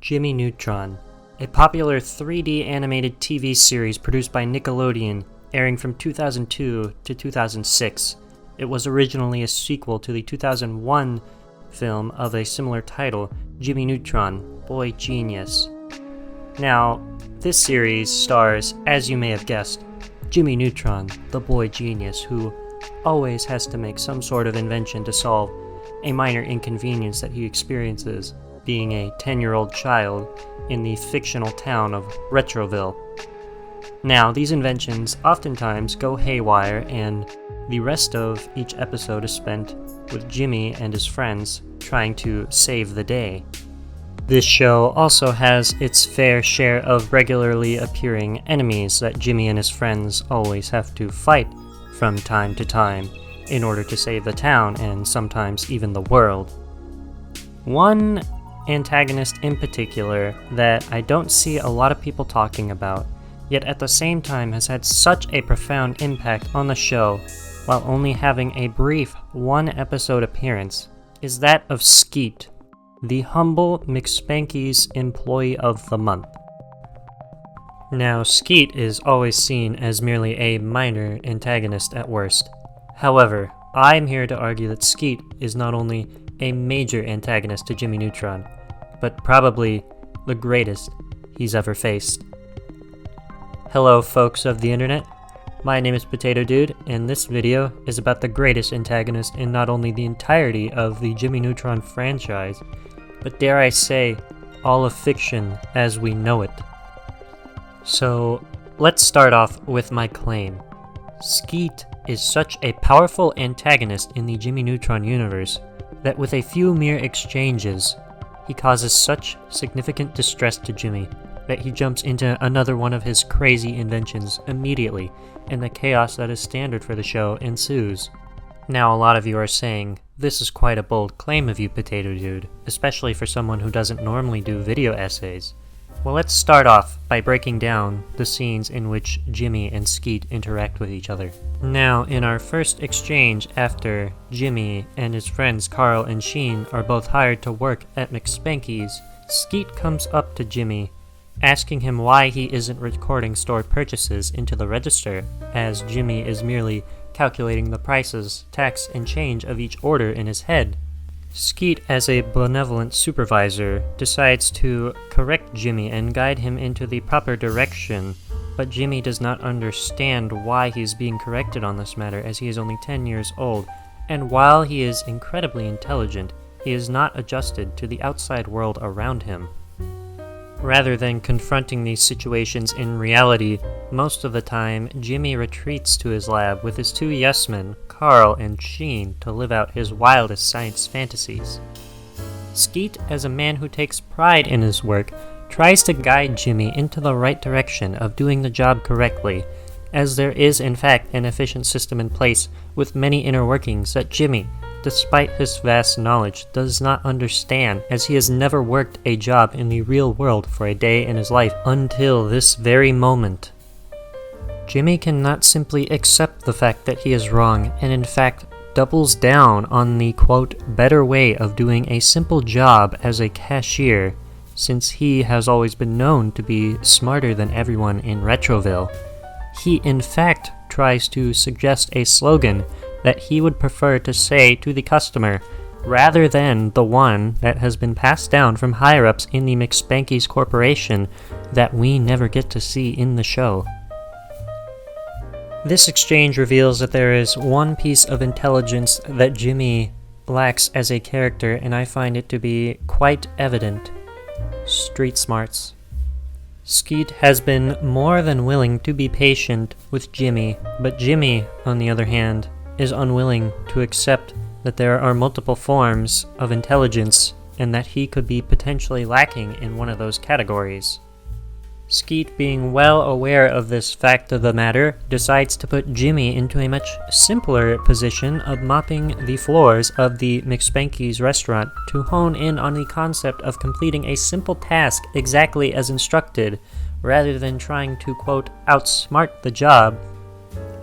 Jimmy Neutron, a popular 3D animated TV series produced by Nickelodeon, airing from 2002 to 2006. It was originally a sequel to the 2001 film of a similar title, Jimmy Neutron, Boy Genius. Now, this series stars, as you may have guessed, Jimmy Neutron, the boy genius who always has to make some sort of invention to solve a minor inconvenience that he experiences being a 10-year-old child in the fictional town of Retroville. Now, these inventions oftentimes go haywire, and the rest of each episode is spent with Jimmy and his friends trying to save the day. This show also has its fair share of regularly appearing enemies that Jimmy and his friends always have to fight from time to time in order to save the town and sometimes even the world. One antagonist in particular that I don't see a lot of people talking about, yet at the same time has had such a profound impact on the show while only having a brief one-episode appearance, is that of Skeet, the humble McSpanky's Employee of the Month. Now, Skeet is always seen as merely a minor antagonist at worst. However, I'm here to argue that Skeet is not only a major antagonist to Jimmy Neutron, but probably the greatest he's ever faced. Hello folks of the internet, my name is ggpotatodude, and this video is about the greatest antagonist in not only the entirety of the Jimmy Neutron franchise, but dare I say, all of fiction as we know it. So, let's start off with my claim. Skeet is such a powerful antagonist in the Jimmy Neutron universe that with a few mere exchanges, he causes such significant distress to Jimmy that he jumps into another one of his crazy inventions immediately, and the chaos that is standard for the show ensues. Now, a lot of you are saying, this is quite a bold claim of you, Potato Dude, especially for someone who doesn't normally do video essays. Well, let's start off by breaking down the scenes in which Jimmy and Skeet interact with each other. Now, in our first exchange after Jimmy and his friends Carl and Sheen are both hired to work at McSpanky's, Skeet comes up to Jimmy, asking him why he isn't recording store purchases into the register, as Jimmy is merely calculating the prices, tax, and change of each order in his head. Skeet, as a benevolent supervisor, decides to correct Jimmy and guide him into the proper direction, but Jimmy does not understand why he is being corrected on this matter, as he is only 10 years old, and while he is incredibly intelligent, he is not adjusted to the outside world around him. Rather than confronting these situations in reality, most of the time, Jimmy retreats to his lab with his two yes-men, Carl and Sheen, to live out his wildest science fantasies. Skeet, as a man who takes pride in his work, tries to guide Jimmy into the right direction of doing the job correctly, as there is in fact an efficient system in place with many inner workings that Jimmy, despite his vast knowledge, does not understand, as he has never worked a job in the real world for a day in his life until this very moment. Jimmy cannot simply accept the fact that he is wrong, and in fact doubles down on the quote better way of doing a simple job as a cashier, since he has always been known to be smarter than everyone in Retroville. He in fact tries to suggest a slogan that he would prefer to say to the customer, rather than the one that has been passed down from higher-ups in the McSpanky's Corporation that we never get to see in the show. This exchange reveals that there is one piece of intelligence that Jimmy lacks as a character, and I find it to be quite evident: street smarts. Skeet has been more than willing to be patient with Jimmy, but Jimmy, on the other hand, is unwilling to accept that there are multiple forms of intelligence and that he could be potentially lacking in one of those categories. Skeet, being well aware of this fact of the matter, decides to put Jimmy into a much simpler position of mopping the floors of the McSpanky's restaurant to hone in on the concept of completing a simple task exactly as instructed, rather than trying to, quote, outsmart the job,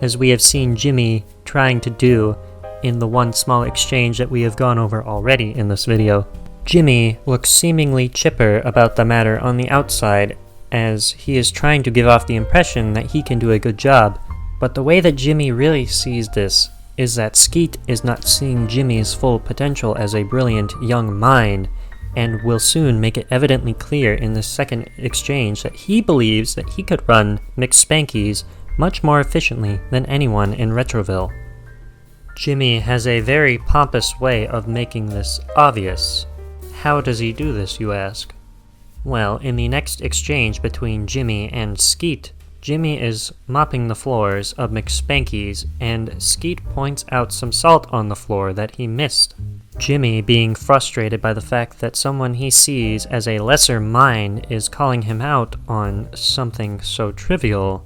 as we have seen Jimmy trying to do in the one small exchange that we have gone over already in this video. Jimmy looks seemingly chipper about the matter on the outside, as he is trying to give off the impression that he can do a good job, but the way that Jimmy really sees this is that Skeet is not seeing Jimmy's full potential as a brilliant young mind, and will soon make it evidently clear in the second exchange that he believes that he could run McSpanky's much more efficiently than anyone in Retroville. Jimmy has a very pompous way of making this obvious. How does he do this, you ask? Well, in the next exchange between Jimmy and Skeet, Jimmy is mopping the floors of McSpanky's, and Skeet points out some salt on the floor that he missed. Jimmy, being frustrated by the fact that someone he sees as a lesser mind is calling him out on something so trivial,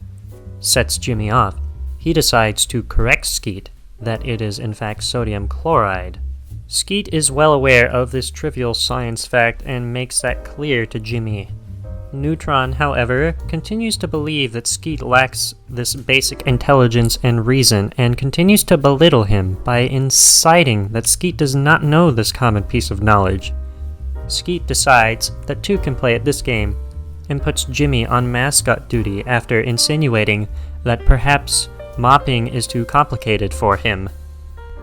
sets Jimmy off. He decides to correct Skeet that it is in fact sodium chloride. Skeet is well aware of this trivial science fact and makes that clear to Jimmy. Neutron, however, continues to believe that Skeet lacks this basic intelligence and reason, and continues to belittle him by inciting that Skeet does not know this common piece of knowledge. Skeet decides that two can play at this game, and puts Jimmy on mascot duty after insinuating that perhaps mopping is too complicated for him.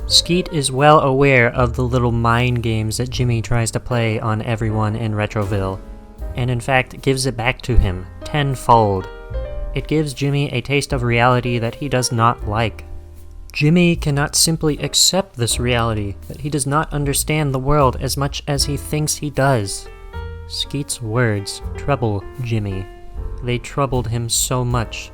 Skeet is well aware of the little mind games that Jimmy tries to play on everyone in Retroville, and in fact gives it back to him tenfold. It gives Jimmy a taste of reality that he does not like. Jimmy cannot simply accept this reality, that he does not understand the world as much as he thinks he does. Skeet's words trouble Jimmy. They troubled him so much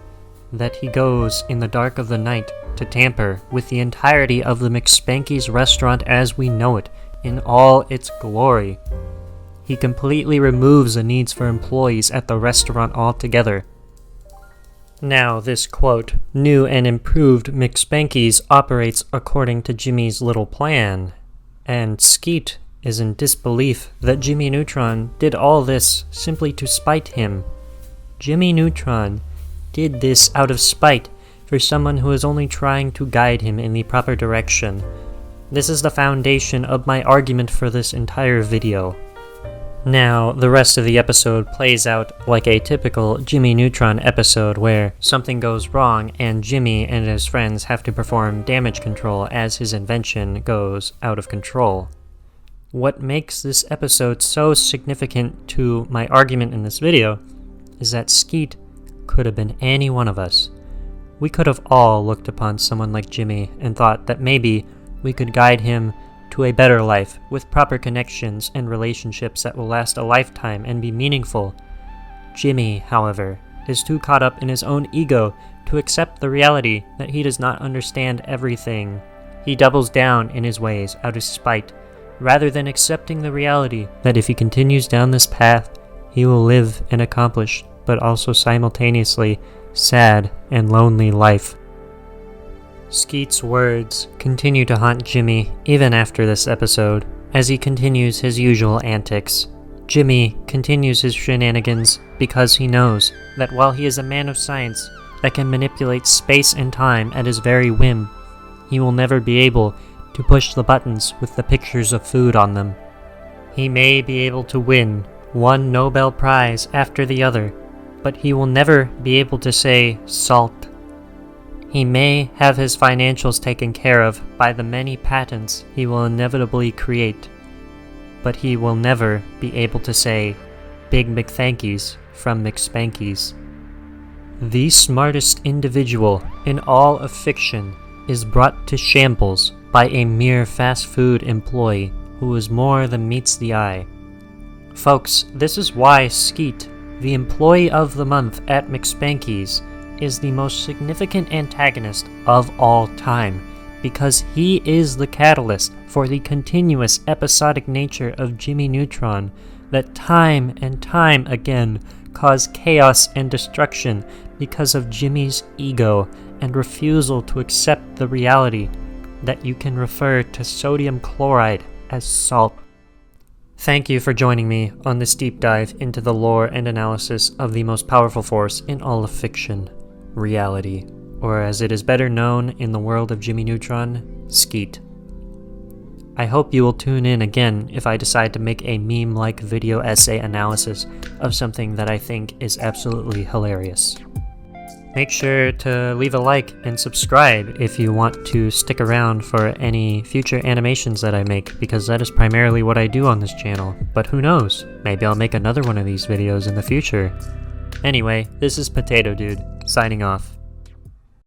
that he goes in the dark of the night to tamper with the entirety of the McSpanky's restaurant as we know it, in all its glory. He completely removes the needs for employees at the restaurant altogether. Now, this quote, new and improved McSpanky's operates according to Jimmy's little plan, and Skeet is in disbelief that Jimmy Neutron did all this simply to spite him. Jimmy Neutron did this out of spite for someone who is only trying to guide him in the proper direction. This is the foundation of my argument for this entire video. Now, the rest of the episode plays out like a typical Jimmy Neutron episode where something goes wrong and Jimmy and his friends have to perform damage control as his invention goes out of control. What makes this episode so significant to my argument in this video is that Skeet could have been any one of us. We could have all looked upon someone like Jimmy and thought that maybe we could guide him to a better life with proper connections and relationships that will last a lifetime and be meaningful. Jimmy, however, is too caught up in his own ego to accept the reality that he does not understand everything. He doubles down in his ways out of spite, rather than accepting the reality that if he continues down this path, he will live an accomplished, but also simultaneously sad and lonely life. Skeet's words continue to haunt Jimmy even after this episode, as he continues his usual antics. Jimmy continues his shenanigans because he knows that while he is a man of science that can manipulate space and time at his very whim, he will never be able to push the buttons with the pictures of food on them. He may be able to win one Nobel Prize after the other, but he will never be able to say salt. He may have his financials taken care of by the many patents he will inevitably create, but he will never be able to say Big McThankies from McSpanky's. The smartest individual in all of fiction is brought to shambles by a mere fast food employee who is more than meets the eye. Folks, this is why Skeet, the employee of the month at McSpanky's, is the most significant antagonist of all time, because he is the catalyst for the continuous episodic nature of Jimmy Neutron that time and time again cause chaos and destruction because of Jimmy's ego and refusal to accept the reality that you can refer to sodium chloride as salt. Thank you for joining me on this deep dive into the lore and analysis of the most powerful force in all of fiction, reality, or as it is better known in the world of Jimmy Neutron, Skeet. I hope you will tune in again if I decide to make a meme-like video essay analysis of something that I think is absolutely hilarious. Make sure to leave a like and subscribe if you want to stick around for any future animations that I make, because that is primarily what I do on this channel. But who knows, maybe I'll make another one of these videos in the future. Anyway, this is Potato Dude, signing off.